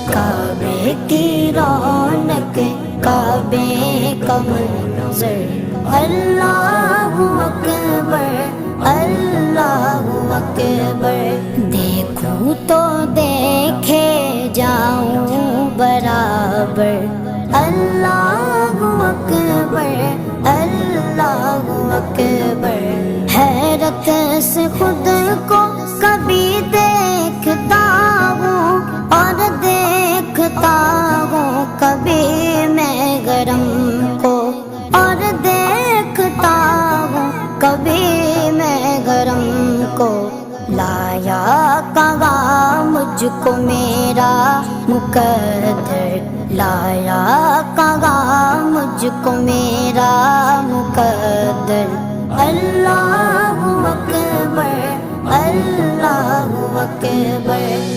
کعبے کی رونق کعبے کا منظر اللہ اکبر اللہ اکبر دیکھوں تو دیکھے جاؤں برابر اللہ اکبر اللہ اکبر حیرت سے خود کو کبھی دیکھتا ہوں اور دیکھتا ہوں کبھی میں گرم کو اور دیکھتا ہوں کبھی میں گرم کو لایا کہاں مجھ کو میرا مقدر لایا کہاں مجھ کو میرا مقدر اللہ اکبر اللہ اکبر